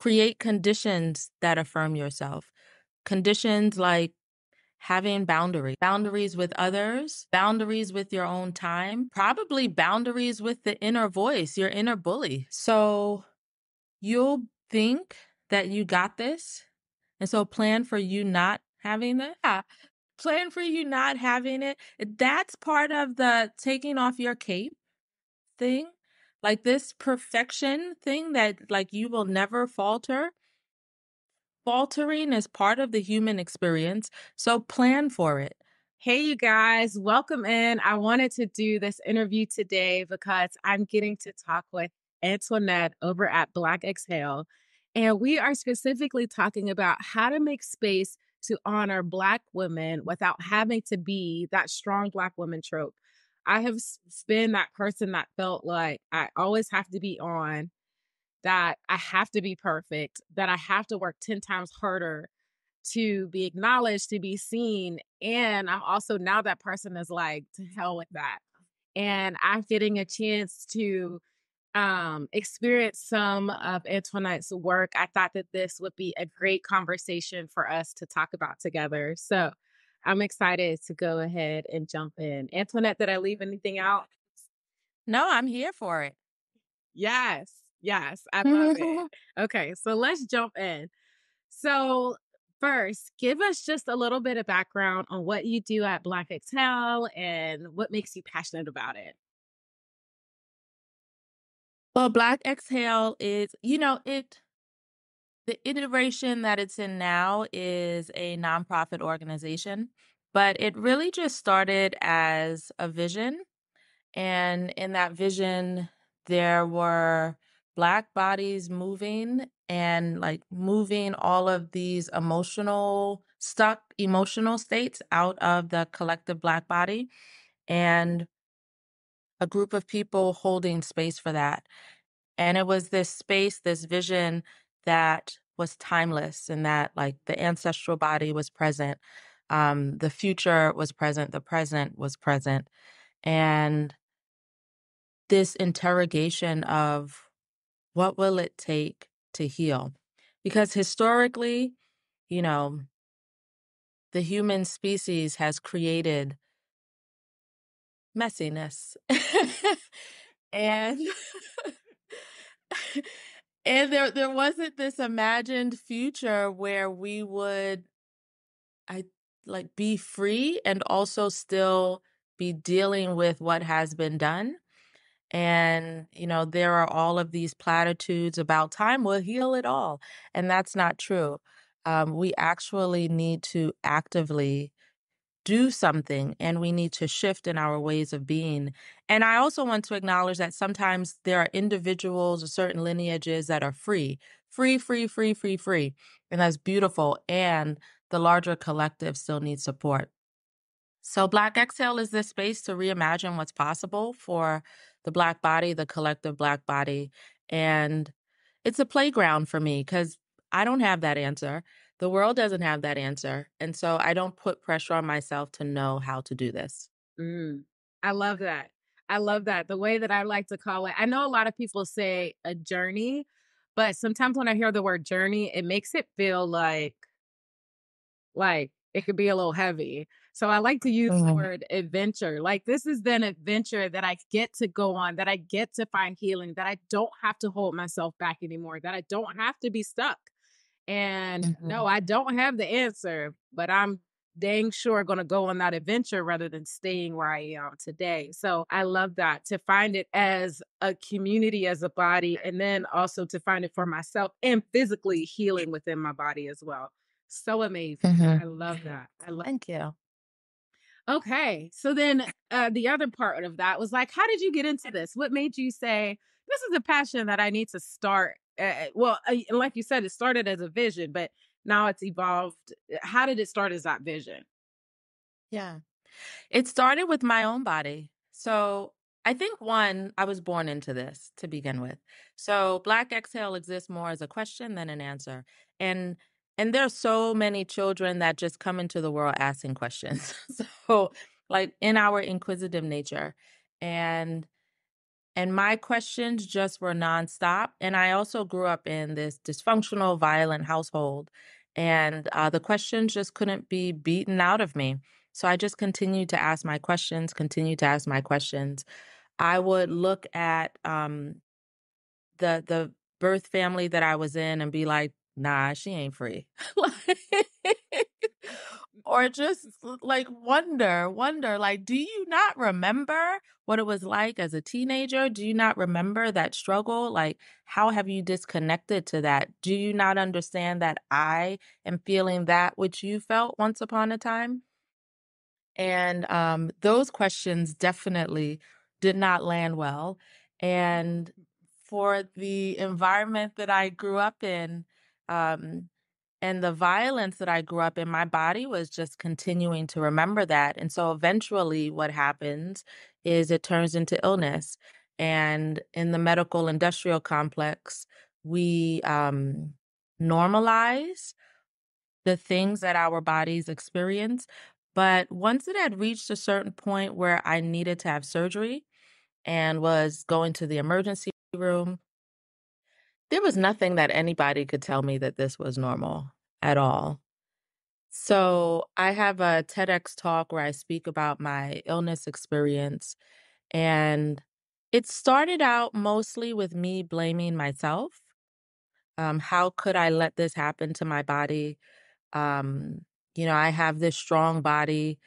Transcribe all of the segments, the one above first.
create conditions that affirm yourself. Conditions like having boundaries with others, boundaries with your own time, probably boundaries with the inner voice, your inner bully. So you'll think that you got this. And so plan for you not having that. Yeah. Plan for you not having it. That's part of the taking off your cape thing. Like this perfection thing that like you will never falter. Faltering is part of the human experience. So plan for it. Hey, you guys, welcome in. I wanted to do this interview today because I'm getting to talk with Antoinette over at Black Exhale. And we are specifically talking about how to make space to honor Black women without having to be that strong Black woman trope. I have been that person that felt like I always have to be on, that I have to be perfect, that I have to work 10 times harder to be acknowledged, to be seen. And I'm also now that person is like, to hell with that. And I'm getting a chance to experience some of Antoinette's work. I thought that this would be a great conversation for us to talk about together. So I'm excited to go ahead and jump in. Antoinette, did I leave anything out? No, I'm here for it. Yes, yes, I love it. Okay, so let's jump in. So, first, give us just a little bit of background on what you do at Black Excel and what makes you passionate about it. Well, Black Exhale is, the iteration that it's in now is a nonprofit organization, but it really just started as a vision. And in that vision, there were Black bodies moving and like moving all of these stuck emotional states out of the collective Black body, and a group of people holding space for that. And it was this space, this vision that was timeless, and that like the ancestral body was present. The future was present, the present was present. And this interrogation of what will it take to heal? Because historically, you know, the human species has created messiness. and and there wasn't this imagined future where we would I like be free and also still be dealing with what has been done. And, there are all of these platitudes about time will heal it all. And that's not true. We actually need to actively do something, and we need to shift in our ways of being. And I also want to acknowledge that sometimes there are individuals or certain lineages that are free, free, free, free, free, free. And that's beautiful. And the larger collective still needs support. So Black Exhale is this space to reimagine what's possible for the Black body, the collective Black body. And it's a playground for me because I don't have that answer. The world doesn't have that answer. And so I don't put pressure on myself to know how to do this. Mm, I love that. I love that. The way that I like to call it, I know a lot of people say a journey, but sometimes when I hear the word journey, it makes it feel like it could be a little heavy. So I like to use the Mhm. word adventure. Like this is an adventure that I get to go on, that I get to find healing, that I don't have to hold myself back anymore, that I don't have to be stuck. And no, Mhm. I don't have the answer, but I'm dang sure going to go on that adventure rather than staying where I am today. So I love that, to find it as a community, as a body, and then also to find it for myself and physically healing within my body as well. So amazing. I Mhm. love that. I love. Thank you. Okay. So then the other part of that was like, how did you get into this? What made you say, this is a passion that I need to start? Like you said, it started as a vision, but now it's evolved. How did it start as that vision? Yeah. It started with my own body. So I think one, I was born into this to begin with. So Black Exhale exists more as a question than an answer. And and there are so many children that just come into the world asking questions. So like in our inquisitive nature. And And my questions just were nonstop. And I also grew up in this dysfunctional, violent household. And the questions just couldn't be beaten out of me. So I just continued to ask my questions, continued to ask my questions. I would look at the birth family that I was in and be like, "Nah, she ain't free." Like, or just like wonder, like, do you not remember what it was like as a teenager? Do you not remember that struggle? Like, how have you disconnected to that? Do you not understand that I am feeling that which you felt once upon a time? And those questions definitely did not land well. And for the environment that I grew up in, um, and the violence that I grew up in, my body was just continuing to remember that. And so eventually, what happens is it turns into illness. And in the medical industrial complex, we normalize the things that our bodies experience. But once it had reached a certain point where I needed to have surgery and was going to the emergency room, there was nothing that anybody could tell me that this was normal at all. So I have a TEDx talk where I speak about my illness experience. And it started out mostly with me blaming myself. How could I let this happen to my body? Um, I have this strong body.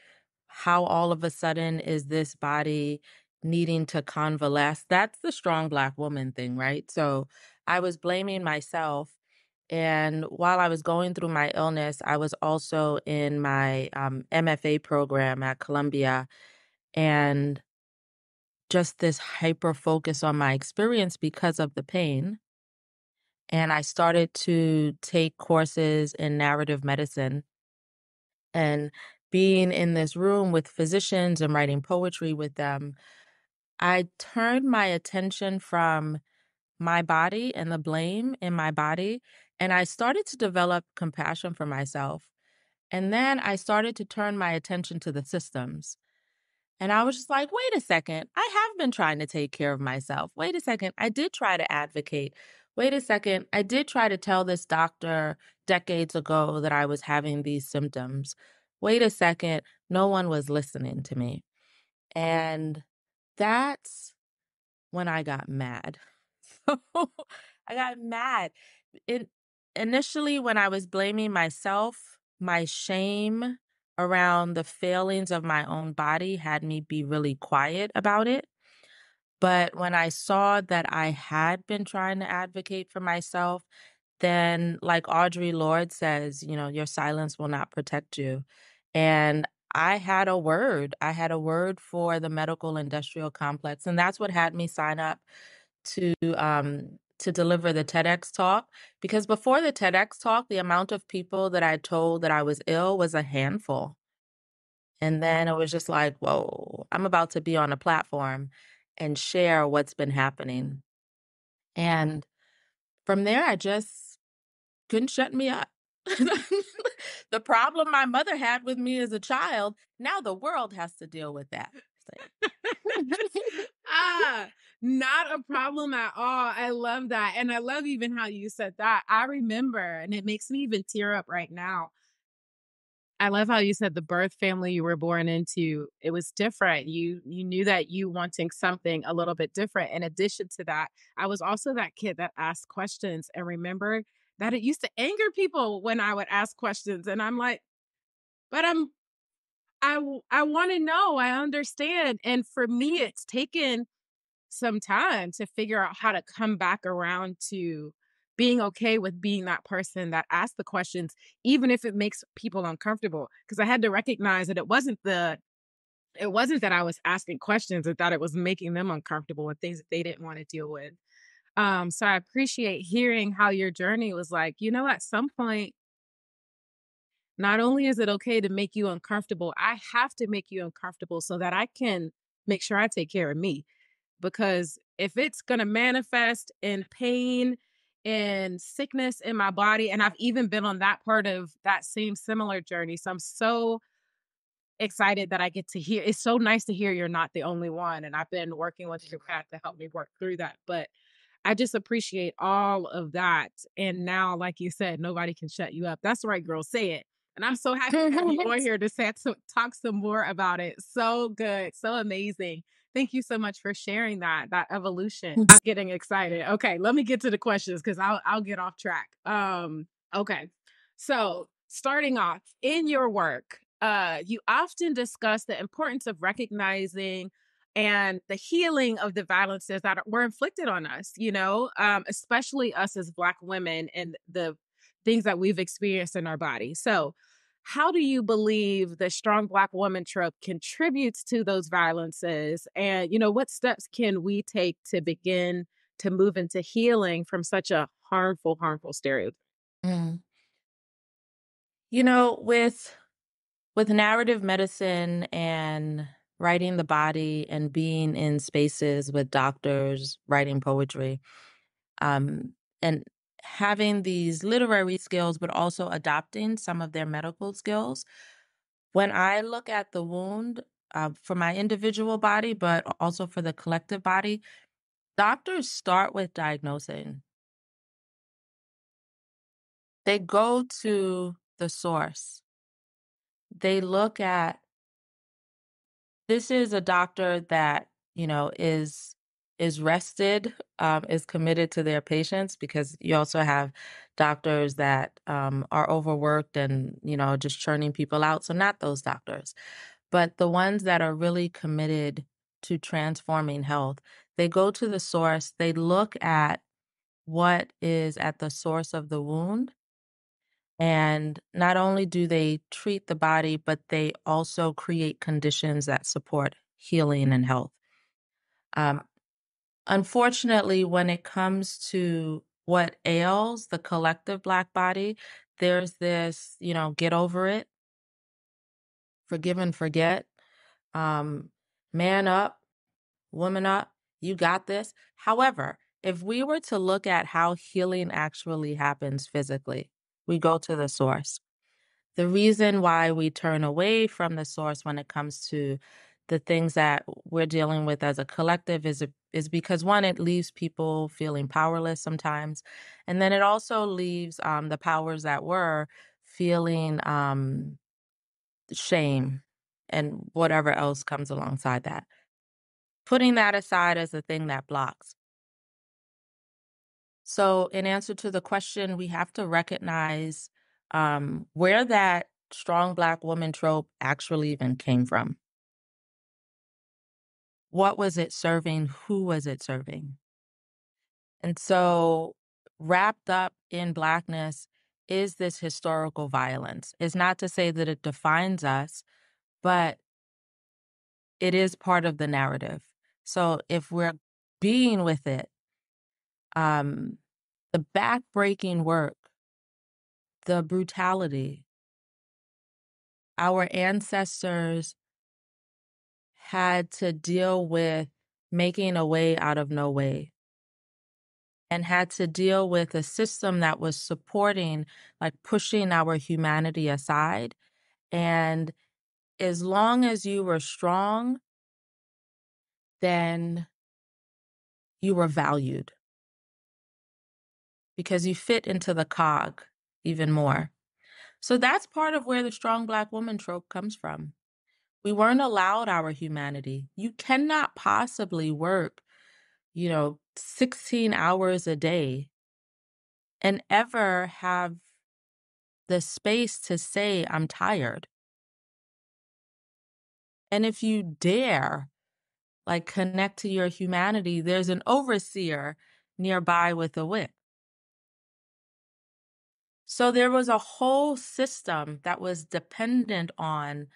How all of a sudden is this body needing to convalesce? That's the strong Black woman thing, right? So I was blaming myself. And while I was going through my illness, I was also in my MFA program at Columbia. And just this hyper focus on my experience because of the pain. And I started to take courses in narrative medicine. And being in this room with physicians and writing poetry with them, I turned my attention from my body and the blame in my body, and I started to develop compassion for myself. And then I started to turn my attention to the systems. And I was just like, wait a second, I have been trying to take care of myself. Wait a second, I did try to advocate. Wait a second, I did try to tell this doctor decades ago that I was having these symptoms. Wait a second, no one was listening to me. And that's when I got mad. So I got mad. It initially when I was blaming myself, my shame around the failings of my own body had me be really quiet about it. But when I saw that I had been trying to advocate for myself, then like Audre Lorde says, your silence will not protect you. And I had a word. I had a word for the medical industrial complex. And that's what had me sign up to deliver the TEDx talk. Because before the TEDx talk, the amount of people that I told that I was ill was a handful. And then it was just like, whoa, I'm about to be on a platform and share what's been happening. And from there, I just couldn't shut me up. The problem my mother had with me as a child, now the world has to deal with that. Ah, not a problem at all. I love that. And I love even how you said that. I remember, and it makes me even tear up right now. I love how you said the birth family you were born into, it was different. You knew that you wanting something a little bit different. In addition to that, I was also that kid that asked questions and remember that it used to anger people when I would ask questions. And I'm like, but I want to know, I understand. And for me, it's taken some time to figure out how to come back around to being okay with being that person that asks the questions, even if it makes people uncomfortable. Because I had to recognize that it wasn't that I was asking questions, and that it was making them uncomfortable with things that they didn't want to deal with. So I appreciate hearing how your journey was like, at some point, not only is it okay to make you uncomfortable, I have to make you uncomfortable so that I can make sure I take care of me. Because if it's going to manifest in pain and sickness in my body, and I've even been on that part of that same similar journey. So I'm so excited that I get to hear. It's so nice to hear you're not the only one, and I've been working with your path to help me work through that. But I just appreciate all of that. And now, like you said, nobody can shut you up. That's right, girl. Say it. And I'm so happy to have you on here to talk some more about it. So good. So amazing. Thank you so much for sharing that evolution. I'm getting excited. Okay, let me get to the questions because I'll get off track. Okay. So starting off in your work, you often discuss the importance of recognizing and the healing of the violences that were inflicted on us, especially us as Black women and the things that we've experienced in our body. So, how do you believe the strong Black woman trope contributes to those violences? And, what steps can we take to begin to move into healing from such a harmful stereotype? Mm. You know, with narrative medicine and writing the body and being in spaces with doctors writing poetry, um, and having these literary skills, but also adopting some of their medical skills. When I look at the wound for my individual body, but also for the collective body, doctors start with diagnosing. They go to the source. They look at this is a doctor that, is rested, is committed to their patients because you also have doctors that are overworked and, just churning people out. So not those doctors, but the ones that are really committed to transforming health. They go to the source, they look at what is at the source of the wound. And not only do they treat the body, but they also create conditions that support healing and health. Um, Unfortunately, when it comes to what ails the collective Black body, there's this, get over it, forgive and forget, um, man up, woman up, you got this. However, if we were to look at how healing actually happens physically, we go to the source. The reason why we turn away from the source when it comes to the things that we're dealing with as a collective is because one, it leaves people feeling powerless sometimes, and then it also leaves the powers that were feeling shame and whatever else comes alongside that. Putting that aside as the thing that blocks. So, in answer to the question, we have to recognize where that strong Black woman trope actually even came from. What was it serving? Who was it serving? And so, wrapped up in Blackness is this historical violence. It's not to say that it defines us, but it is part of the narrative. So, if we're being with it, um, the backbreaking work, the brutality, our ancestors had to deal with making a way out of no way and had to deal with a system that was supporting, like pushing our humanity aside. And as long as you were strong, then you were valued because you fit into the cog even more. So that's part of where the strong Black woman trope comes from. We weren't allowed our humanity. You cannot possibly work 16 hours a day and ever have the space to say, I'm tired. And if you dare, like, connect to your humanity, there's an overseer nearby with a whip. So there was a whole system that was dependent on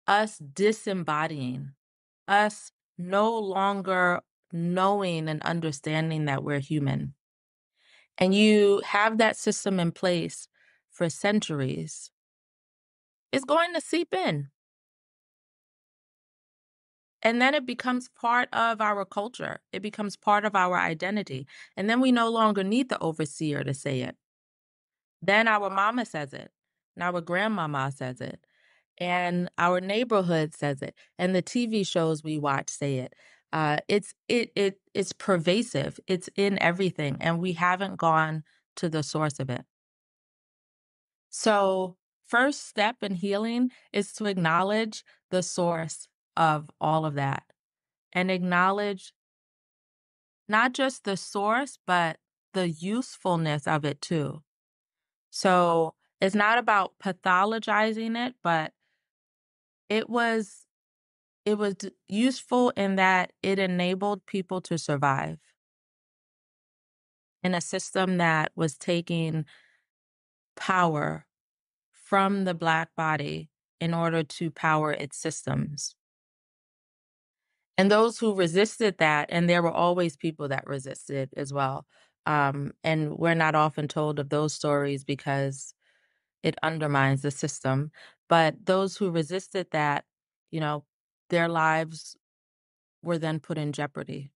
us disembodying, us no longer knowing and understanding that we're human. And you have that system in place for centuries, it's going to seep in. And then it becomes part of our culture. It becomes part of our identity. And then we no longer need the overseer to say it. Then our mama says it. And our grandmama says it. and our neighborhood says it, and the TV shows we watch say it. It's pervasive. It's in everything, and we haven't gone to the source of it. So, first step in healing is to acknowledge the source of all of that and acknowledge not just the source, but the usefulness of it too. So, it's not about pathologizing it, but it was useful in that it enabled people to survive in a system that was taking power from the Black body in order to power its systems. And those who resisted that, and there were always people that resisted as well. And we're not often told of those stories because it undermines the system. But those who resisted that, you know, their lives were then put in jeopardy.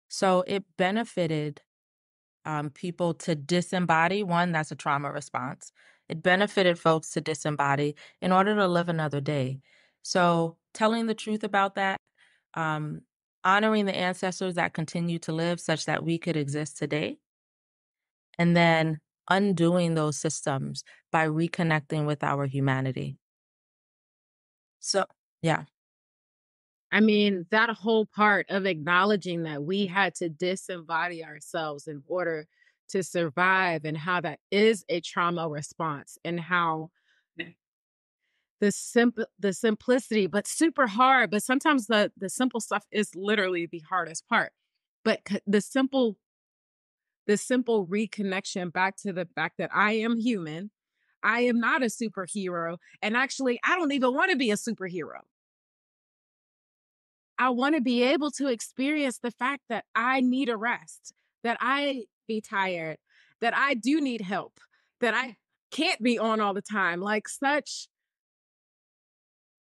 So it benefited people to disembody. One, that's a trauma response. It benefited folks to disembody in order to live another day. So telling the truth about that, um, honoring the ancestors that continue to live such that we could exist today, and then undoing those systems by reconnecting with our humanity. So, yeah, I mean, that whole part of acknowledging that we had to disembody ourselves in order to survive, and how that is a trauma response, and how the simplicity, but super hard, but sometimes the simple stuff is literally the hardest part. But the simple reconnection back to the fact that I am human, I am not a superhero, and actually I don't even want to be a superhero. I want to be able to experience the fact that I need a rest, that I be tired, that I do need help, that I can't be on all the time. Like, such,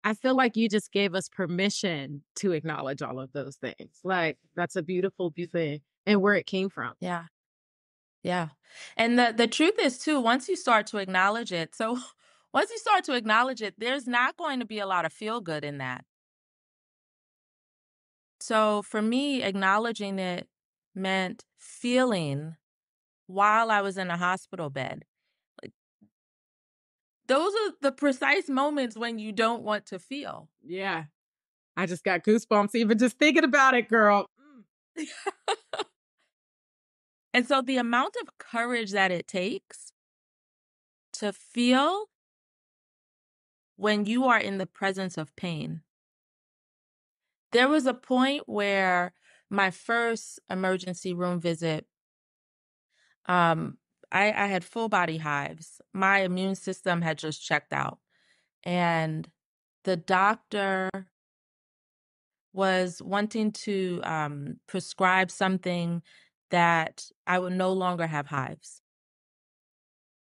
I feel like you just gave us permission to acknowledge all of those things. Like, that's a beautiful thing, and where it came from. yeah, yeah. And the truth is too, once you start to acknowledge it, so once you start to acknowledge it, there's not going to be a lot of feel good in that. So for me, acknowledging it meant feeling while I was in a hospital bed. Like, those are the precise moments when you don't want to feel. Yeah. I just got goosebumps even just thinking about it, girl. And so the amount of courage that it takes to feel when you are in the presence of pain. There was a point where my first emergency room visit, um, I had full body hives. My immune system had just checked out. And the doctor was wanting to prescribe something that I would no longer have hives.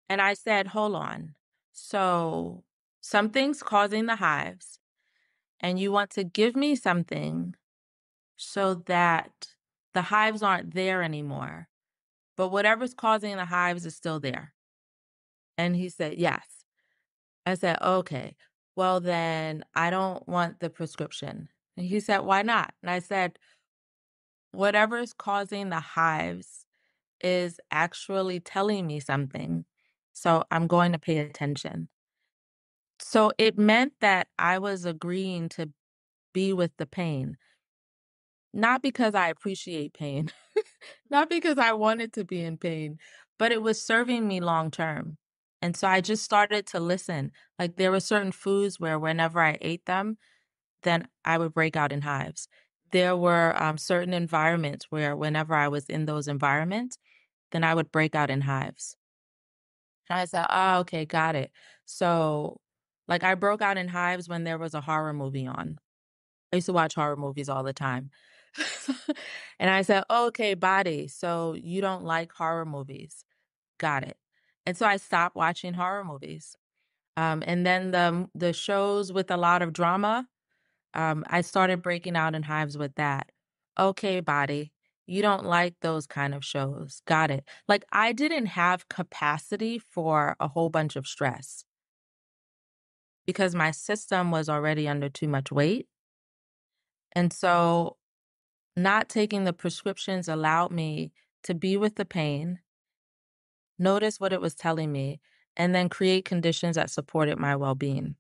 And I said, hold on. So something's causing the hives, and you want to give me something so that the hives aren't there anymore. But whatever's causing the hives is still there. And he said, yes. I said, okay, well, then I don't want the prescription. And he said, why not? And I said, whatever is causing the hives is actually telling me something. So I'm going to pay attention. So it meant that I was agreeing to be with the pain, not because I appreciate pain, not because I wanted to be in pain, but it was serving me long term. And so I just started to listen. Like, there were certain foods where whenever I ate them, then I would break out in hives. There were certain environments where whenever I was in those environments, then I would break out in hives. And I said, oh, okay, got it. So, like, I broke out in hives when there was a horror movie on. I used to watch horror movies all the time. And I said, okay, body. So you don't like horror movies. Got it. And so I stopped watching horror movies. And then the shows with a lot of drama, I started breaking out in hives with that. Okay, body. You don't like those kind of shows. Got it. Like, I didn't have capacity for a whole bunch of stress. because my system was already under too much weight. And so not taking the prescriptions allowed me to be with the pain, notice what it was telling me, and then create conditions that supported my well-being.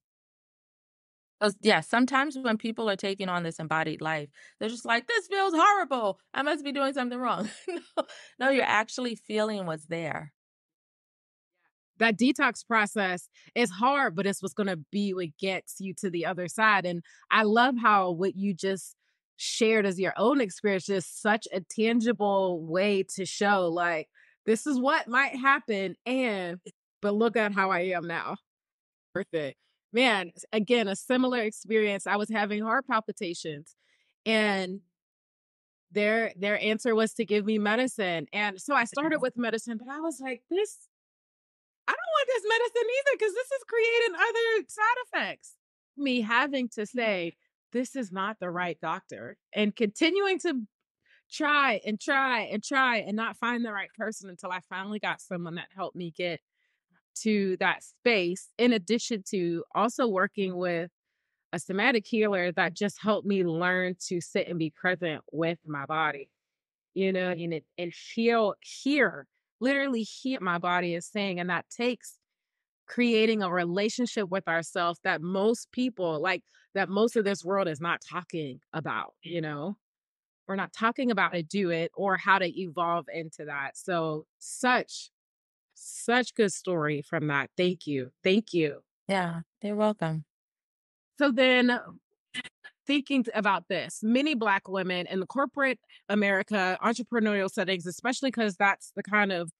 'Cause, yeah, sometimes when people are taking on this embodied life, they're just like, "This feels horrible. I must be doing something wrong." No, no, you're actually feeling what's there. That detox process is hard, but it's what's gonna be what gets you to the other side, and I love how what you just shared as your own experience, just such a tangible way to show, like, this is what might happen, and but look at how I am now. Worth it. Man, again, a similar experience, I was having heart palpitations, and their answer was to give me medicine, and so I started with medicine, but I was like, "This I don't want this medicine either because this is creating other side effects." Me having to say, this is not the right doctor and continuing to try and try and try and not find the right person until I finally got someone that helped me get to that space. In addition to also working with a somatic healer that just helped me learn to sit and be present with my body, and literally hear my body is saying. And that takes creating a relationship with ourselves that most people that most of this world is not talking about. We're not talking about how to do it or how to evolve into that. So such good story from that. Thank you. Thank you. Yeah, you're welcome. So then thinking about this, many Black women in the corporate America, entrepreneurial settings, especially because that's the kind of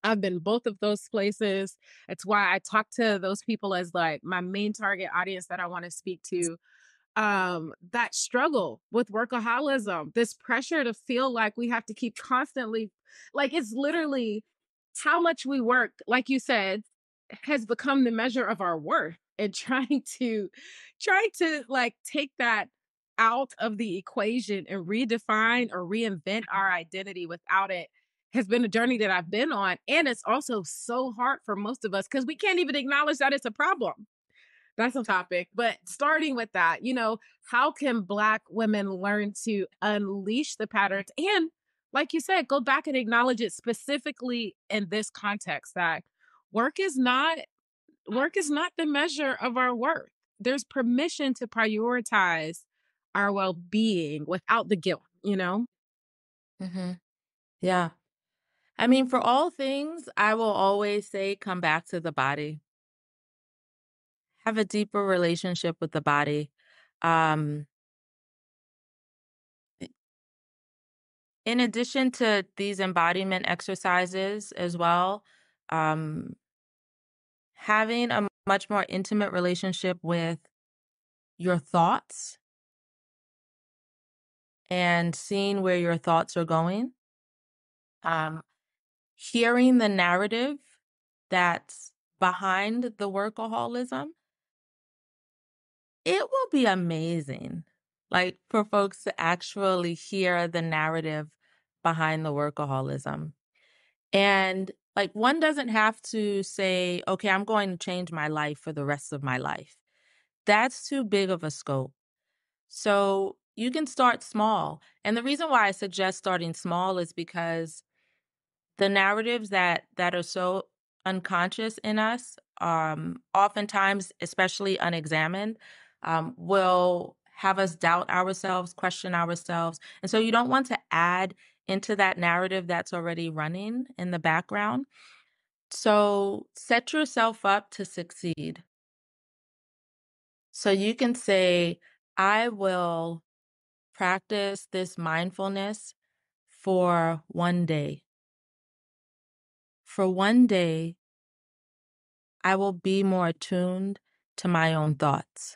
I've been both of those places. It's why I talk to those people as like my main target audience that I want to speak to. That struggle with workaholism, this pressure to feel like we have to keep constantly, like it's literally how much we work, like you said, has become the measure of our worth. And trying to like take that out of the equation and redefine or reinvent our identity without it has been a journey that I've been on. And it's also so hard for most of us because we can't even acknowledge that it's a problem. That's a topic. But starting with that, how can Black women learn to unleash the patterns and, like you said, go back and acknowledge it specifically in this context that work is not work is not the measure of our worth. There's permission to prioritize our well-being without the guilt. Hmm. Yeah. I mean, for all things, I will always say come back to the body. Have a deeper relationship with the body. Um, in addition to these embodiment exercises as well, um, having a much more intimate relationship with your thoughts and seeing where your thoughts are going, um, hearing the narrative that's behind the workaholism, it will be amazing. Like for folks to actually hear the narrative behind the workaholism. And like one doesn't have to say, okay, I'm going to change my life for the rest of my life. That's too big of a scope. So you can start small. And the reason why I suggest starting small is because the narratives that are so unconscious in us, oftentimes, especially unexamined, will have us doubt ourselves, question ourselves. And so you don't want to add into that narrative that's already running in the background. So set yourself up to succeed. So you can say, I will practice this mindfulness for one day. For one day, I will be more attuned to my own thoughts.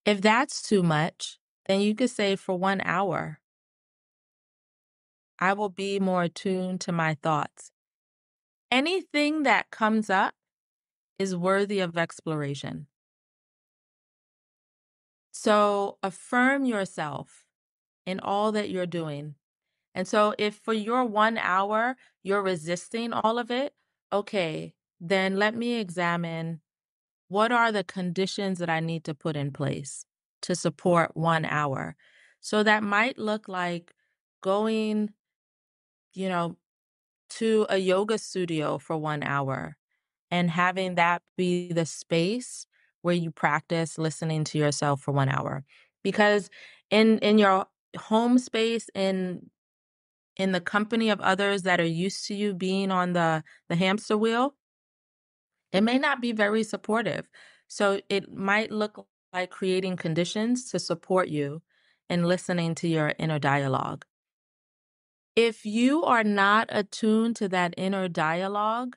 If that's too much, then you could say for 1 hour, I will be more attuned to my thoughts. Anything that comes up is worthy of exploration. So affirm yourself in all that you're doing. And so if for your 1 hour, you're resisting all of it, okay, then let me examine what are the conditions that I need to put in place to support 1 hour? So that might look like going, you know, to a yoga studio for 1 hour and having that be the space where you practice listening to yourself for 1 hour. Because in your home space, in the company of others that are used to you being on the hamster wheel, it may not be very supportive. So it might look like creating conditions to support you in listening to your inner dialogue. If you are not attuned to that inner dialogue,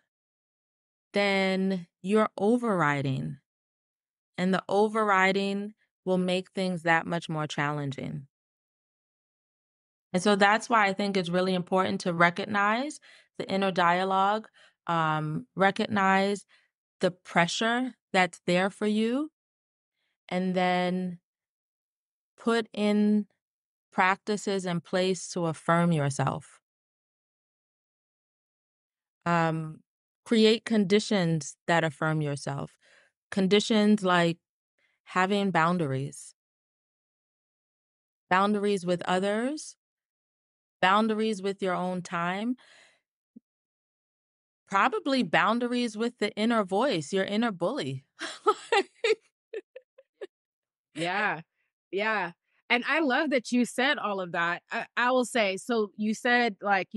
then you're overriding, and the overriding will make things that much more challenging. And so that's why I think it's really important to recognize the inner dialogue, recognize the pressure that's there for you, and then put in practices in place to affirm yourself. Um, Create conditions that affirm yourself. Conditions like having boundaries with others, boundaries with your own time, probably boundaries with the inner voice, your inner bully. Yeah. Yeah. And I love that you said all of that. I will say, so you said, like,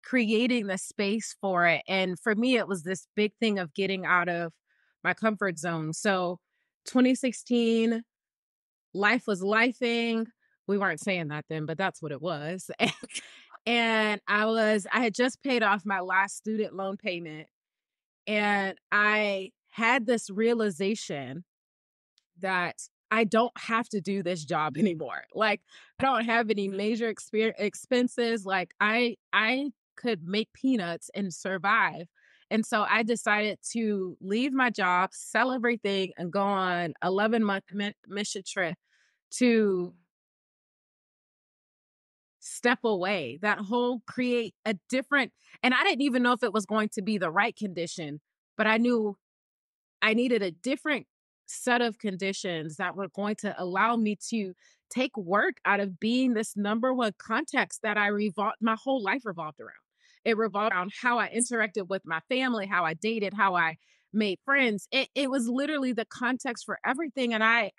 creating the space for it. And for me, it was this big thing of getting out of my comfort zone. So 2016, life was lifing. We weren't saying that then, but that's what it was. And I had just paid off my last student loan payment. And I had this realization that I don't have to do this job anymore. Like, I don't have any major expenses. Like, I could make peanuts and survive. And so I decided to leave my job, sell everything, and go on 11-month mission trip to step away. That whole create a different, and I didn't even know if it was going to be the right condition, but I knew I needed a different set of conditions that were going to allow me to take work out of being this number one context that my whole life revolved around. It revolved around how I interacted with my family, how I dated, how I made friends. It was literally the context for everything. And I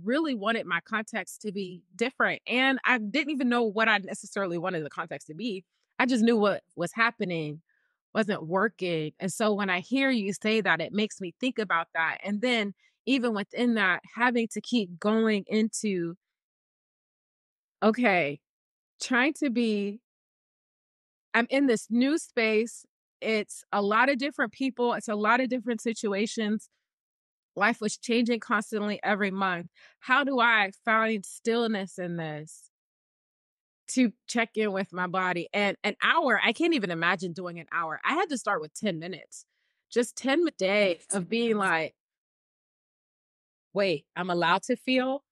really wanted my context to be different. And I didn't even know what I necessarily wanted the context to be. I just knew what was happening wasn't working. And so when I hear you say that, it makes me think about that. And then even within that, having to keep going into, okay, trying to be, I'm in this new space. It's a lot of different people, it's a lot of different situations. Life was changing constantly every month. How do I find stillness in this to check in with my body? And an hour, I can't even imagine doing an hour. I had to start with 10 minutes, just 10 days of being like, wait, I'm allowed to feel?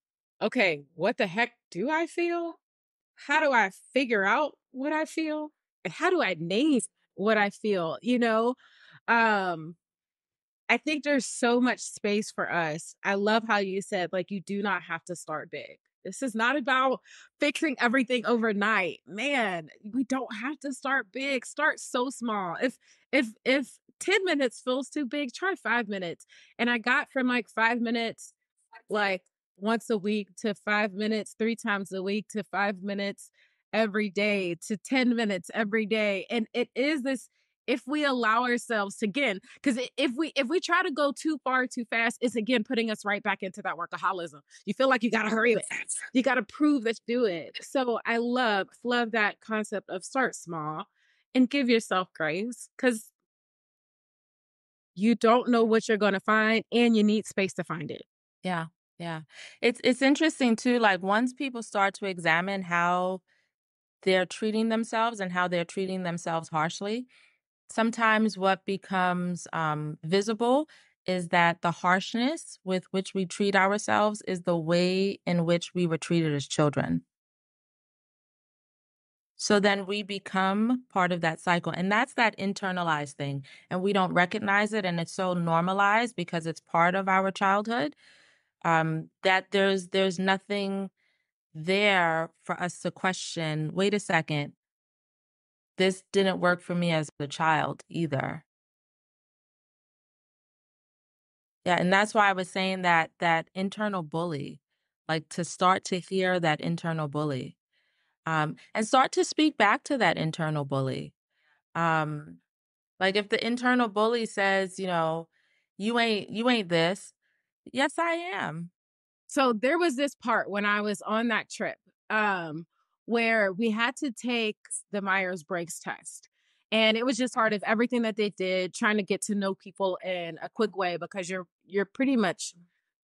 Okay, what the heck do I feel? How do I figure out what I feel? And how do I name what I feel? Um, I think there's so much space for us. I love how you said, like, you do not have to start big. This is not about fixing everything overnight. Man, we don't have to start big. Start so small. If 10 minutes feels too big, try 5 minutes. And I got from like 5 minutes like once a week to 5 minutes 3 times a week to 5 minutes every day to 10 minutes every day. And it is this, if we allow ourselves to, again, because if we try to go too far too fast, it's again putting us right back into that workaholism. You feel like you got to hurry it, you got to prove that you do it. So I love that concept of start small and give yourself grace, because you don't know what you're going to find and you need space to find it. Yeah, yeah. It's interesting too, like once people start to examine how they're treating themselves and how they're treating themselves harshly, sometimes what becomes visible is that the harshness with which we treat ourselves is the way in which we were treated as children. So then we become part of that cycle. And that's that internalized thing. And we don't recognize it. And it's so normalized because it's part of our childhood, that there's nothing there for us to question. Wait a second, this didn't work for me as a child either. Yeah, and that's why I was saying that internal bully, like to start to hear that internal bully, and start to speak back to that internal bully. Um, like if the internal bully says, you ain't this. Yes, I am. So there was this part when I was on that trip, where we had to take the Myers-Briggs test. And it was just part of everything that they did, trying to get to know people in a quick way because you're pretty much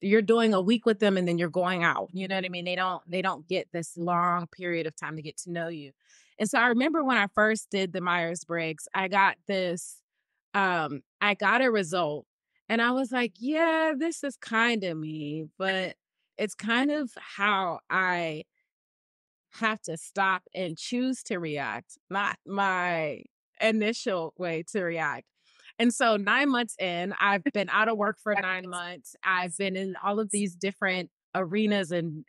you're doing a week with them and then you're going out. You know what I mean? They don't get this long period of time to get to know you. And so I remember when I first did the Myers-Briggs, I got a result and I was like, yeah, this is kind of me, but it's kind of how I have to stop and choose to react, not my initial way to react. And so 9 months in, I've been out of work for 9 months. I've been in all of these different arenas and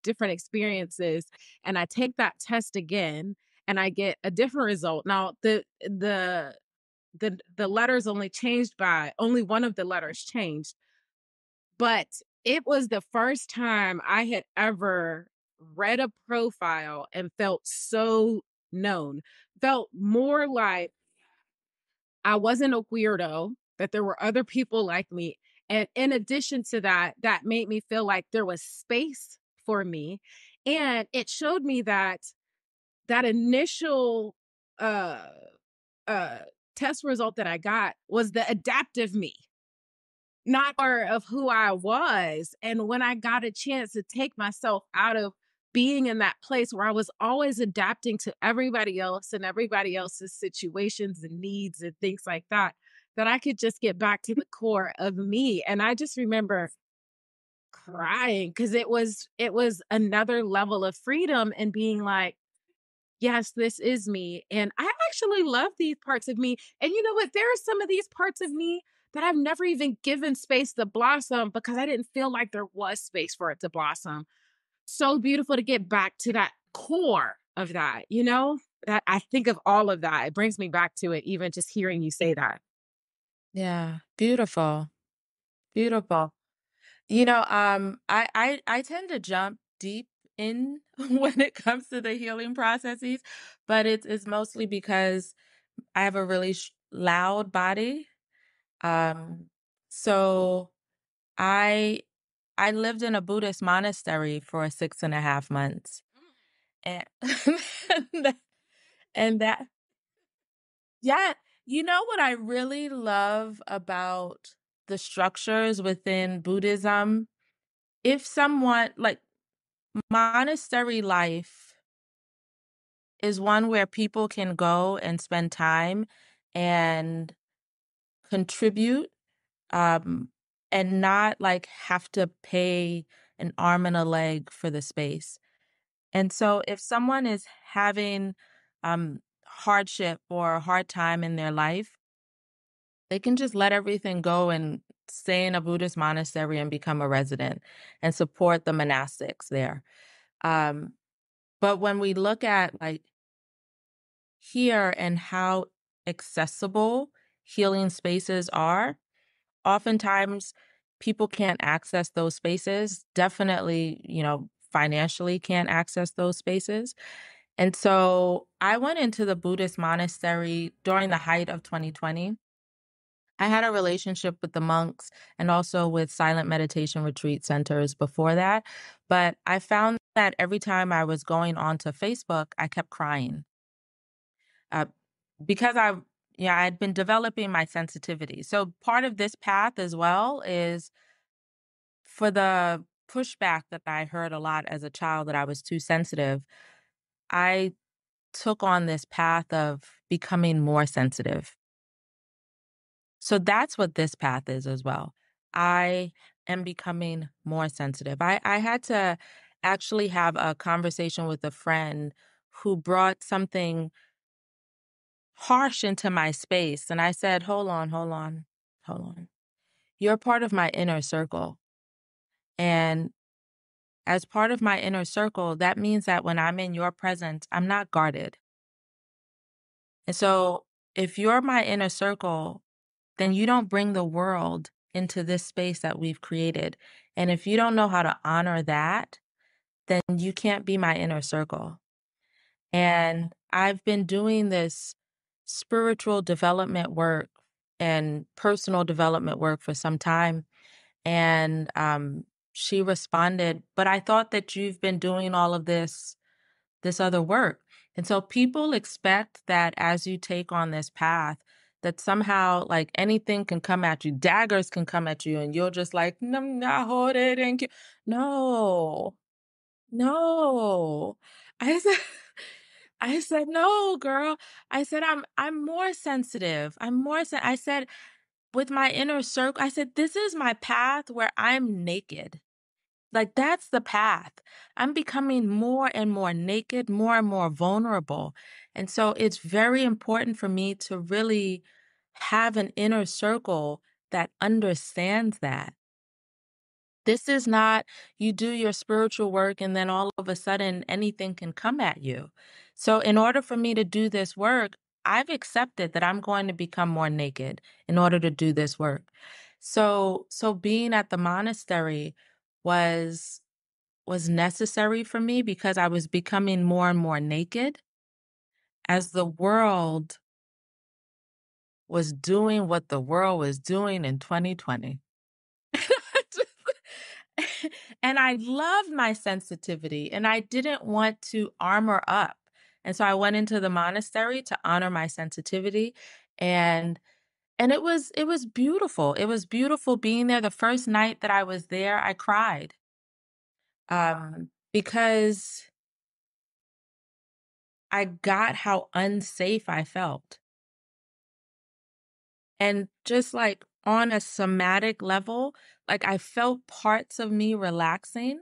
different experiences, and I take that test again and I get a different result. Now the letters only changed by only one of the letters changed, but it was the first time I had ever read a profile and felt so known, felt more like I wasn't a weirdo, that there were other people like me. And in addition to that, that made me feel like there was space for me. And it showed me that that initial uh uh test result that I got was the adaptive me, not part of who I was. And when I got a chance to take myself out of being in that place where I was always adapting to everybody else and everybody else's situations and needs and things like that, that I could just get back to the core of me. And I just remember crying because it was another level of freedom and being like, yes, this is me. And I actually love these parts of me. And you know what? There are some of these parts of me that I've never even given space to blossom because I didn't feel like there was space for it to blossom. So beautiful to get back to that core of that, you know? That I think of all of that. It brings me back to it, even just hearing you say that. Yeah, beautiful, beautiful. I tend to jump deep in when it comes to the healing processes, but it's mostly because I have a really loud body. Um, so I I lived in a Buddhist monastery for 6.5 months, and that, and that yeah, you know what I really love about the structures within Buddhism? If someone like monastery life is one where people can go and spend time and contribute, um, and not like have to pay an arm and a leg for the space. And so if someone is having hardship or a hard time in their life, they can just let everything go and stay in a Buddhist monastery and become a resident and support the monastics there. Um, but when we look at like here and how accessible healing spaces are, oftentimes people can't access those spaces. Definitely, financially can't access those spaces. And so I went into the Buddhist monastery during the height of 2020. I had a relationship with the monks and also with silent meditation retreat centers before that. But I found that every time I was going onto Facebook, I kept crying. Uh, because I had been developing my sensitivity. So part of this path as well is for the pushback that I heard a lot as a child that I was too sensitive. I took on this path of becoming more sensitive. So that's what this path is as well. I am becoming more sensitive. I had to actually have a conversation with a friend who brought something harsh into my space. And I said, hold on, hold on, hold on. You're part of my inner circle. And as part of my inner circle, that means that when I'm in your presence, I'm not guarded. And so if you're my inner circle, then you don't bring the world into this space that we've created. And if you don't know how to honor that, then you can't be my inner circle. And I've been doing this spiritual development work and personal development work for some time. And she responded, but I thought that you've been doing all of this other work. And so people expect that as you take on this path, that somehow like anything can come at you, daggers can come at you, and you'll just like, no, no, hold it and no, no. I said, I said, no, girl. I said, I'm more sensitive. I said, with my inner circle, I said, this is my path where I'm naked. Like, that's the path. I'm becoming more and more naked, more and more vulnerable. And so it's very important for me to really have an inner circle that understands that. This is not you do your spiritual work and then all of a sudden anything can come at you. So, in order for me to do this work, I've accepted that I'm going to become more naked in order to do this work. So being at the monastery was was necessary for me because I was becoming more and more naked as the world was doing what the world was doing in 2020. And I loved my sensitivity and I didn't want to armor up. And so I went into the monastery to honor my sensitivity and it was beautiful. It was beautiful being there. The first night that I was there, I cried. Because I got how unsafe I felt. And just like on a somatic level, like I felt parts of me relaxing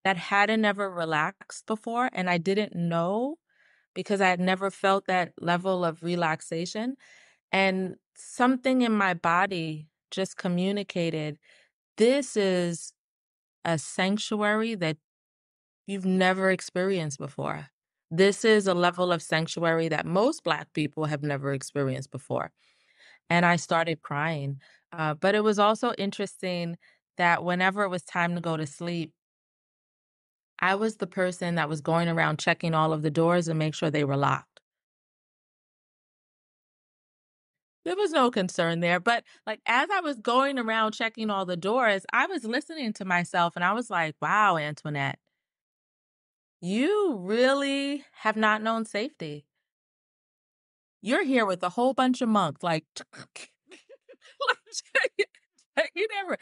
that hadn't ever relaxed before. And I didn't know because I had never felt that level of relaxation. And something in my body just communicated this is a sanctuary that you've never experienced before. This is a level of sanctuary that most Black people have never experienced before. And I started crying. But it was also interesting that whenever it was time to go to sleep, I was the person that was going around checking all of the doors and make sure they were locked. There was no concern there. But like as I was going around checking all the doors, I was listening to myself and I was like, wow, Antoinette, you really have not known safety. You're here with a whole bunch of monks, like, you never,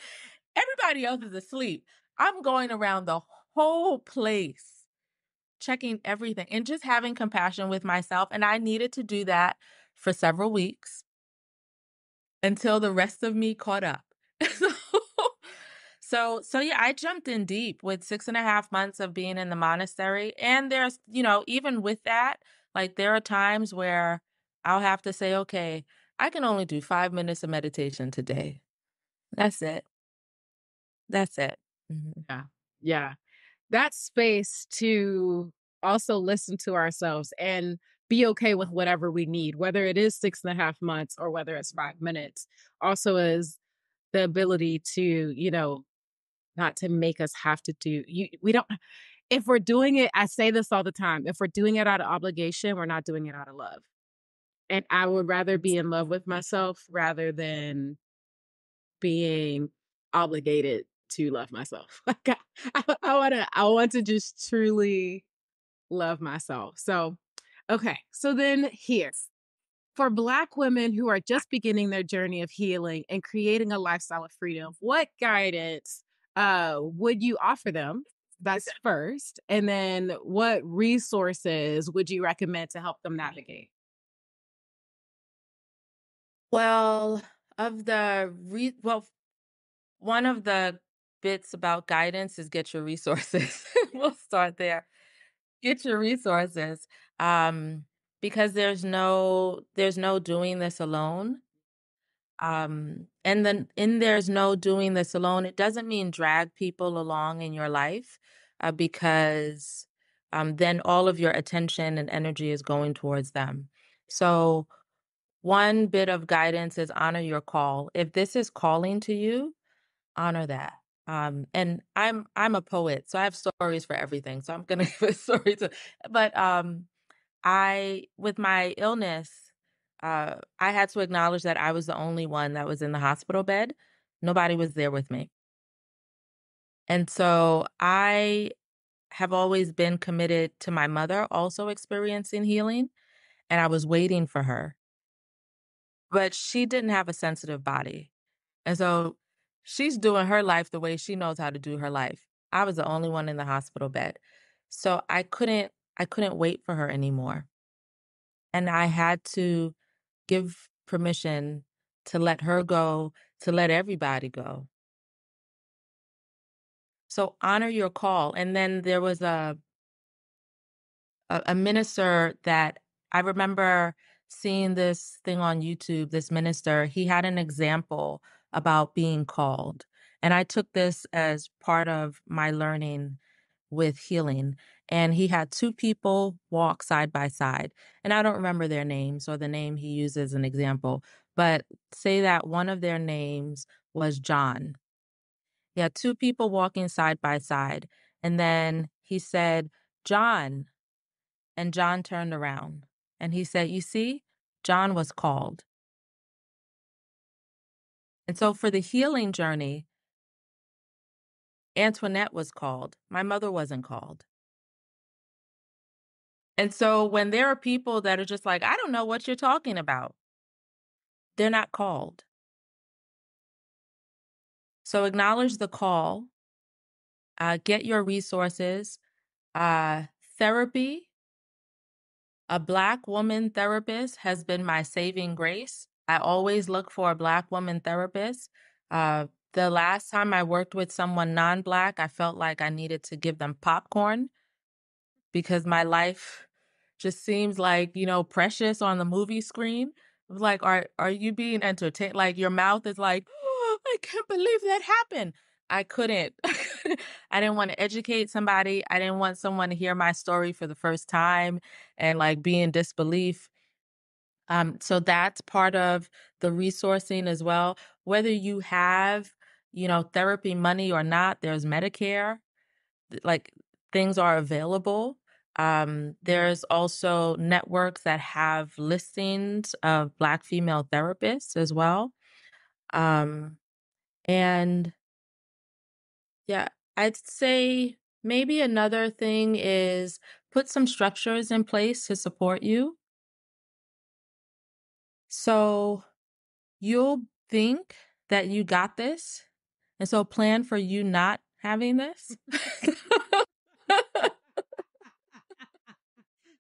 everybody else is asleep. I'm going around the whole place, checking everything and just having compassion with myself. And I needed to do that for several weeks until the rest of me caught up. So yeah, I jumped in deep with 6.5 months of being in the monastery. And there's, even with that, like there are times where I'll have to say, okay, I can only do 5 minutes of meditation today. That's it. That's it. Mhm. Yeah. Yeah. That space to also listen to ourselves and be okay with whatever we need, whether it is 6.5 months or whether it's 5 minutes, also is the ability to, not to make us have to do we don't if we're doing it, I say this all the time. If we're doing it out of obligation, we're not doing it out of love. And I would rather be in love with myself rather than being obligated to love myself. Like I want to just truly love myself. So, okay. So then here, for Black women who are just beginning their journey of healing and creating a lifestyle of freedom, what guidance would you offer them? That's first. And then what resources would you recommend to help them navigate? Well, one of the bits about guidance is get your resources. We'll start there. Get your resources. um, because there's no doing this alone. And then in there's no doing this alone, it doesn't mean drag people along in your life, because then all of your attention and energy is going towards them. So one bit of guidance is honor your call. If this is calling to you, honor that. And I'm a poet, so I have stories for everything. So I'm gonna give a story to, but I with my illness, I had to acknowledge that I was the only one that was in the hospital bed. Nobody was there with me. And so I have always been committed to my mother also experiencing healing, and I was waiting for her. But she didn't have a sensitive body. And so she's doing her life the way she knows how to do her life. I was the only one in the hospital bed. So I couldn't wait for her anymore. And I had to give permission to let her go, to let everybody go. So honor your call. And then there was a minister that I remember seeing this thing on YouTube, this minister, he had an example about being called. And I took this as part of my learning with healing. And he had two people walk side by side. And I don't remember their names or the name he used as an example, but say that one of their names was John. He had two people walking side by side. And then he said, John. And John turned around and he said, you see, John was called. And so for the healing journey, Antoinette was called. My mother wasn't called. And so when there are people that are just like, I don't know what you're talking about, they're not called. So acknowledge the call, get your resources. Uh, Therapy, a Black woman therapist has been my saving grace. I always look for a Black woman therapist. The last time I worked with someone non Black, I felt like I needed to give them popcorn because my life just seems like, precious on the movie screen. I was like, are you being entertained? Like your mouth is like, oh, I can't believe that happened. I couldn't. I didn't want to educate somebody. I didn't want someone to hear my story for the first time and like be in disbelief. So that's part of the resourcing as well. Whether you have, therapy money or not, there's Medicare, like things are available. There's also networks that have listings of Black female therapists as well. Um, and yeah, I'd say maybe another thing is put some structures in place to support you. So you'll think that you got this. And so plan for you not having this.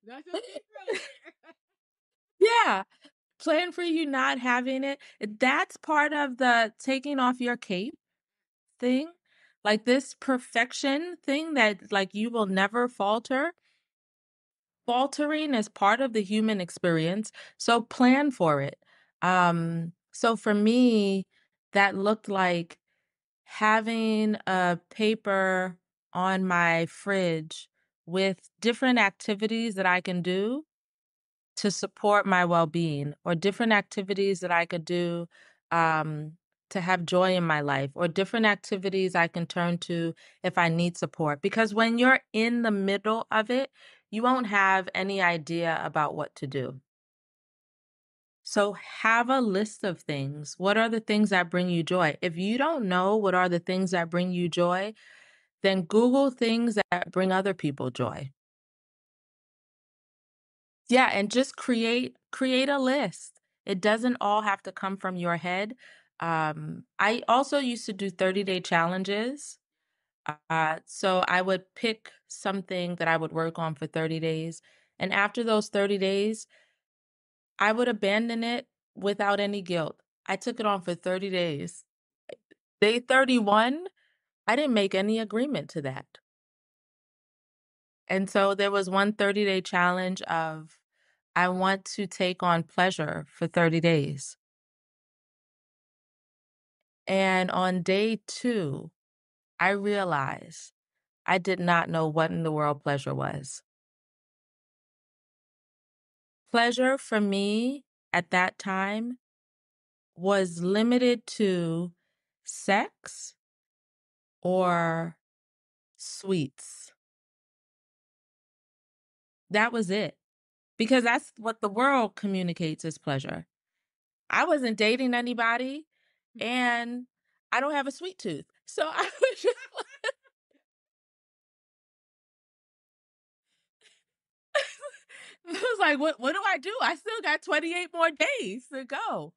That's a big road there. Yeah. Plan for you not having it. That's part of the taking off your cape thing. Like this perfection thing that like you will never falter. Faltering is part of the human experience. So plan for it. So for me, that looked like having a paper on my fridge with different activities that I can do to support my well-being, or different activities that I could do um, to have joy in my life, or different activities I can turn to if I need support. Because when you're in the middle of it, you won't have any idea about what to do. So have a list of things. What are the things that bring you joy? If you don't know what are the things that bring you joy, then Google things that bring other people joy. Yeah, and just create a list. It doesn't all have to come from your head. I also used to do 30-day challenges. So I would pick something that I would work on for 30 days. And after those 30 days, I would abandon it without any guilt. I took it on for 30 days. Day 31, I didn't make any agreement to that. And so there was one 30-day challenge of I want to take on pleasure for 30 days. And on day 2, I realized I did not know what in the world pleasure was. Pleasure for me at that time was limited to sex or sweets. That was it. Because that's what the world communicates as pleasure. I wasn't dating anybody and I don't have a sweet tooth. So I was just I was like, what do I do? I still got 28 more days to go.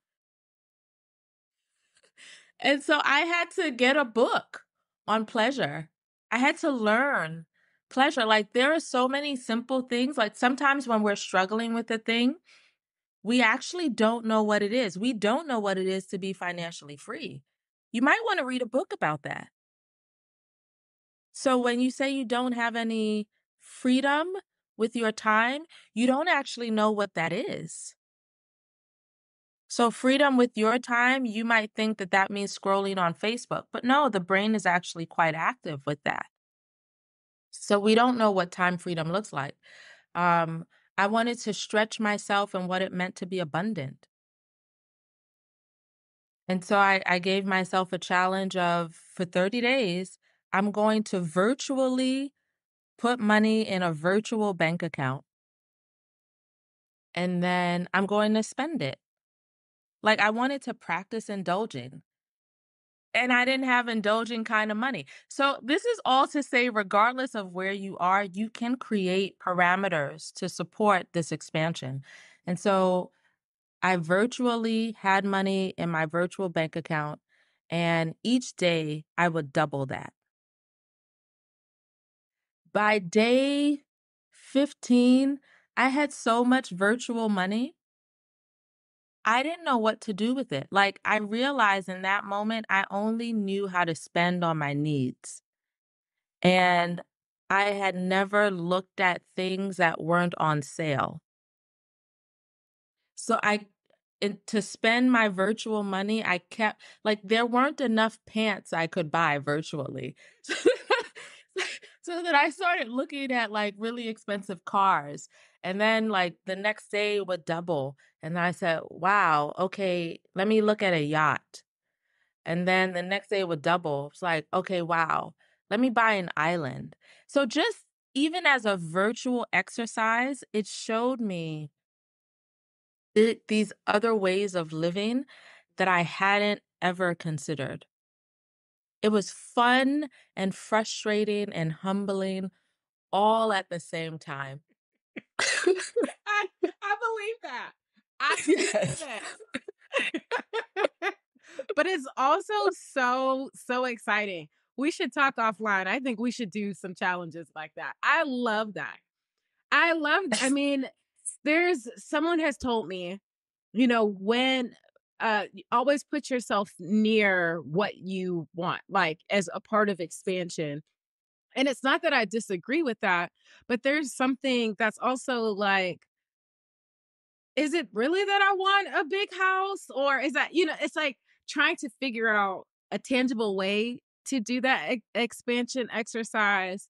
And so I had to get a book on pleasure. I had to learn pleasure. Like there are so many simple things. Like sometimes when we're struggling with a thing, we actually don't know what it is. We don't know what it is to be financially free. You might want to read a book about that. So when you say you don't have any freedom with your time, you don't actually know what that is. So freedom with your time, you might think that that means scrolling on Facebook, but no, the brain is actually quite active with that. So we don't know what time freedom looks like. Um, I wanted to stretch myself and what it meant to be abundant. And so I gave myself a challenge of for 30 days, I'm going to virtually put money in a virtual bank account and then I'm going to spend it. Like I wanted to practice indulging. And I didn't have indulging kind of money. So this is all to say, regardless of where you are, you can create parameters to support this expansion. And so I virtually had money in my virtual bank account, and each day I would double that. By day 15, I had so much virtual money. I didn't know what to do with it. Like, I realized in that moment, I only knew how to spend on my needs. And I had never looked at things that weren't on sale. So to spend my virtual money, I kept like there weren't enough pants I could buy virtually. So that I started looking at like really expensive cars. And then like the next day would double. And I said, wow, okay, let me look at a yacht. And then the next day it would double. It's like, okay, wow, let me buy an island. So just even as a virtual exercise, it showed me these other ways of living that I hadn't ever considered. It was fun and frustrating and humbling all at the same time. I believe that. I Yes. believe it. But it's also so exciting. We should talk offline. I think we should do some challenges like that. I love that. I mean, there's someone has told me, when always put yourself near what you want, like as a part of expansion. And it's not that I disagree with that, but there's something that's also like, is it really that I want a big house? Or is that, it's like trying to figure out a tangible way to do that expansion exercise.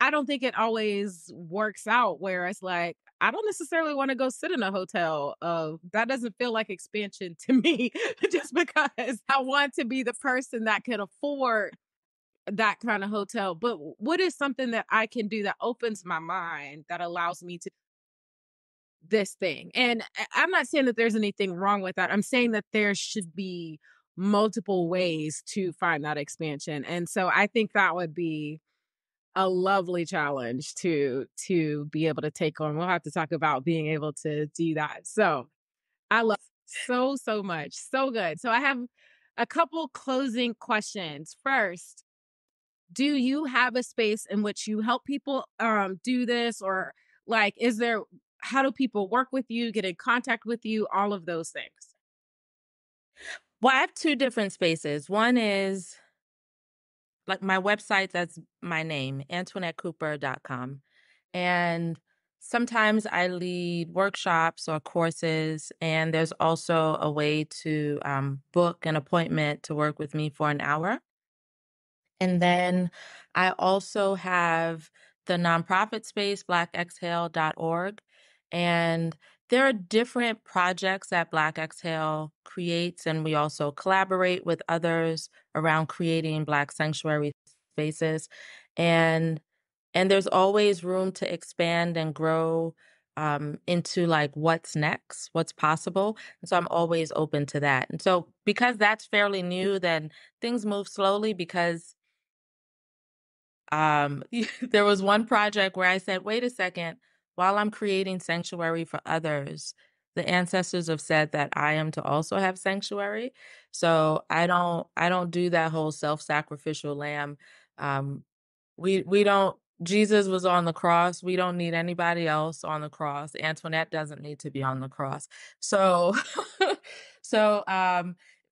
I don't think it always works out where it's like, I don't necessarily want to go sit in a hotel. That doesn't feel like expansion to me just because I want to be the person that can afford that kind of hotel. But what is something that I can do that opens my mind that allows me to this thing? And I'm not saying that there's anything wrong with that. I'm saying that there should be multiple ways to find that expansion. And so I think that would be a lovely challenge to be able to take on. We'll have to talk about being able to do that. So I love so much. So good. So I have a couple closing questions. First, do you have a space in which you help people do this, or like is there, how do people work with you, get in contact with you, all of those things? Well, I have two different spaces. One is like my website, that's my name, AntoinetteCooper.com. And sometimes I lead workshops or courses, and there's also a way to book an appointment to work with me for an hour. And then I also have the nonprofit space, blackexhale.org. And there are different projects that Black Exhale creates, and we also collaborate with others around creating Black sanctuary spaces. And and there's always room to expand and grow into like what's next, what's possible. And so I'm always open to that. And so because that's fairly new, then things move slowly because there was one project where I said, "Wait a second, while I'm creating sanctuary for others, the ancestors have said that I am to also have sanctuary." So I don't do that whole self-sacrificial lamb. Um, we don't Jesus was on the cross. We don't need anybody else on the cross. Antoinette doesn't need to be on the cross. So so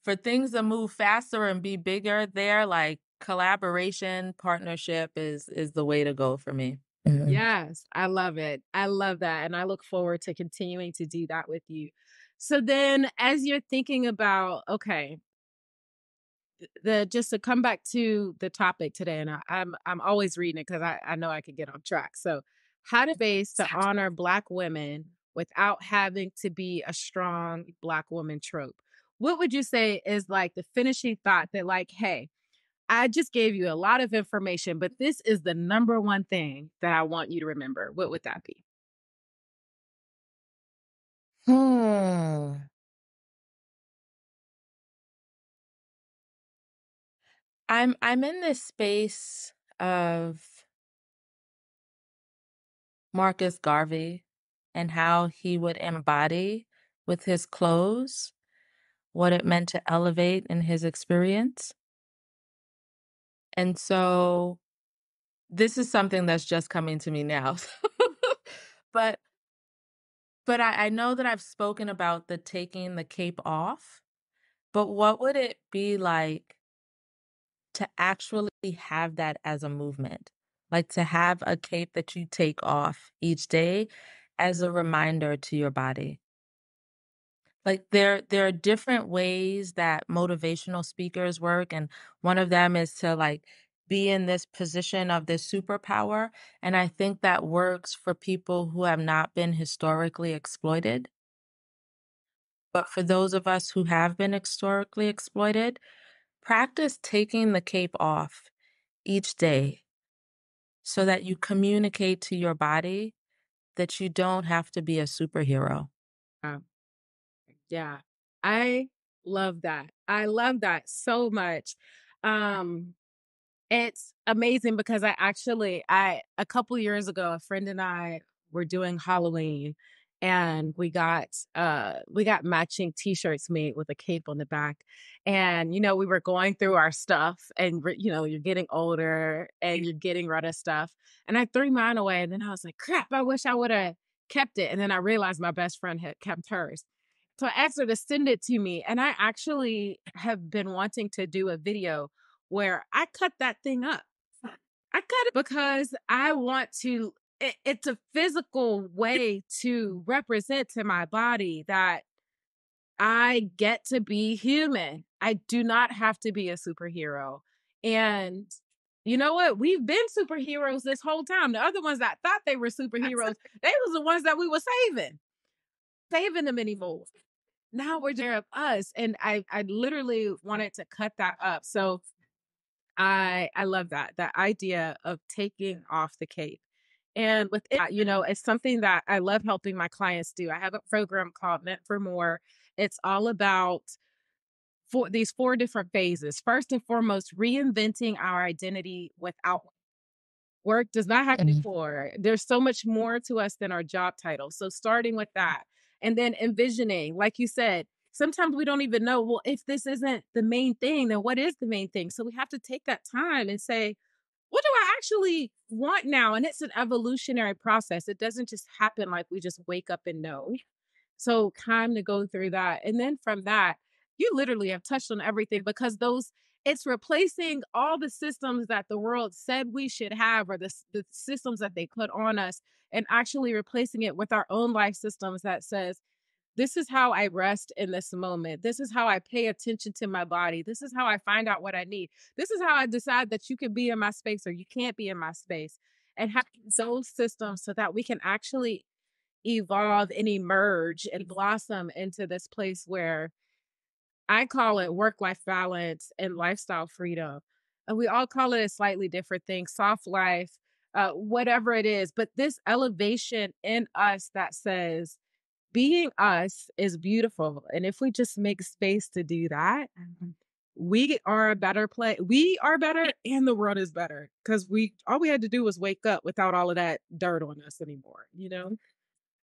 for things to move faster and be bigger there, like collaboration, partnership is the way to go for me. Mhm. Yes, I love it. I love that, and I look forward to continuing to do that with you. So then as you're thinking about, okay, the just to come back to the topic today, and I'm always reading it because I know I could get on track. So, how to base to honor Black women without having to be a strong Black woman trope. What would you say is like the finishing thought that, like, hey, I just gave you a lot of information, but this is the number one thing that I want you to remember. What would that be? Hmm. I'm in this space of Marcus Garvey and how he would embody with his clothes what it meant to elevate in his experience. And so this is something that's just coming to me now. but but I know that I've spoken about the taking the cape off, but what would it be like to actually have that as a movement? Like to have a cape that you take off each day as a reminder to your body. Like there are different ways that motivational speakers work, and one of them is to like be in this position of this superpower, and I think that works for people who have not been historically exploited. But for those of us who have been historically exploited, practice taking the cape off each day so that you communicate to your body that you don't have to be a superhero. Uh, yeah, I love that. I love that so much. Um, It's amazing because I a couple years ago, a friend and I were doing Halloween and we got matching t-shirts made with a cape on the back. And we were going through our stuff and you're getting older and you're getting rid of stuff. And I threw mine away and then I was like, crap, I wish I would have kept it. And then I realized my best friend had kept hers. So I asked her to send it to me. And I actually have been wanting to do a video where I cut that thing up. I cut it because I want to, it's a physical way to represent to my body that I get to be human. I do not have to be a superhero. And you know what? We've been superheroes this whole time. The other ones that thought they were superheroes, they was the ones that we were saving them anymore. Now we're there of us. And I literally wanted to cut that up. So I love that, that idea of taking off the cape. And with it, it's something that I love helping my clients do. I have a program called Meant for More. It's all about these four different phases. First and foremost, reinventing our identity without work does not have to be Mhm. for. There's so much more to us than our job title. So starting with that and then envisioning, like you said, sometimes we don't even know, well, if this isn't the main thing, then what is the main thing? So we have to take that time and say, what do I actually want now? And it's an evolutionary process. It doesn't just happen like we just wake up and know. So time to go through that. And then from that, you literally have touched on everything because those It's replacing all the systems that the world said we should have, or the systems that they put on us, and actually replacing it with our own life systems that says, this is how I rest in this moment. This is how I pay attention to my body. This is how I find out what I need. This is how I decide that you can be in my space or you can't be in my space. And have those systems so that we can actually evolve and emerge and blossom into this place where I call it work life balance and lifestyle freedom. And we all call it a slightly different thing, soft life, whatever it is. But this elevation in us that says, being us is beautiful. And if we just make space to do that, we are a better place. We are better and the world is better because we all we had to do was wake up without all of that dirt on us anymore, you know?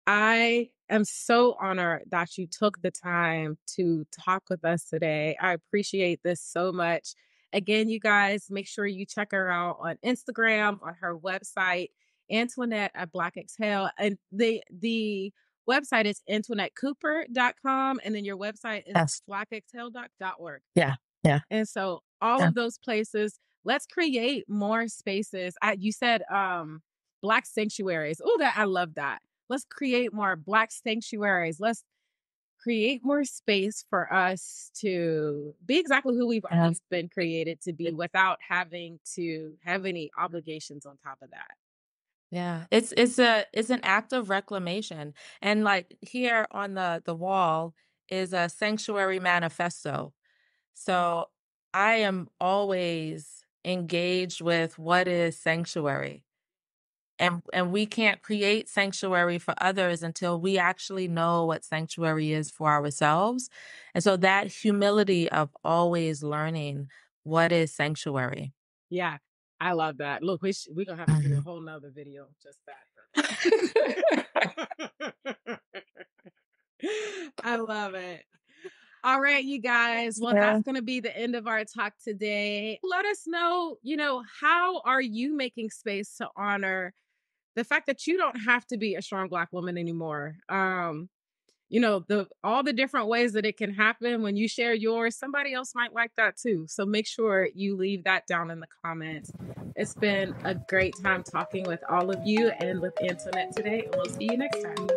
I am so honored that you took the time to talk with us today. I appreciate this so much. Again, you guys, make sure you check her out on Instagram, on her website, Antoinette at Black Exhale. And the website is AntoinetteCooper.com. And then your website is Yes. blackexhale.org. Yeah. Yeah. And so all Yeah. of those places, let's create more spaces. You said Black sanctuaries. Oh, that I love that. Let's create more Black sanctuaries. Let's create more space for us to be exactly who we've always been created to be without having to have any obligations on top of that. Yeah, it's an act of reclamation. And like here on the wall is a sanctuary manifesto. So I am always engaged with what is sanctuary. And we can't create sanctuary for others until we actually know what sanctuary is for ourselves. And so that humility of always learning what is sanctuary. Yeah, I love that. Look, we're gonna have to do a Mhm. whole nother video just that. I love it. All right, you guys. Well, Yeah. that's going to be the end of our talk today. Let us know, how are you making space to honor the fact that you don't have to be a strong Black woman anymore? The all the different ways that it can happen when you share yours, somebody else might like that too. So make sure you leave that down in the comments. It's been a great time talking with all of you and with Antoinette today, and we'll see you next time.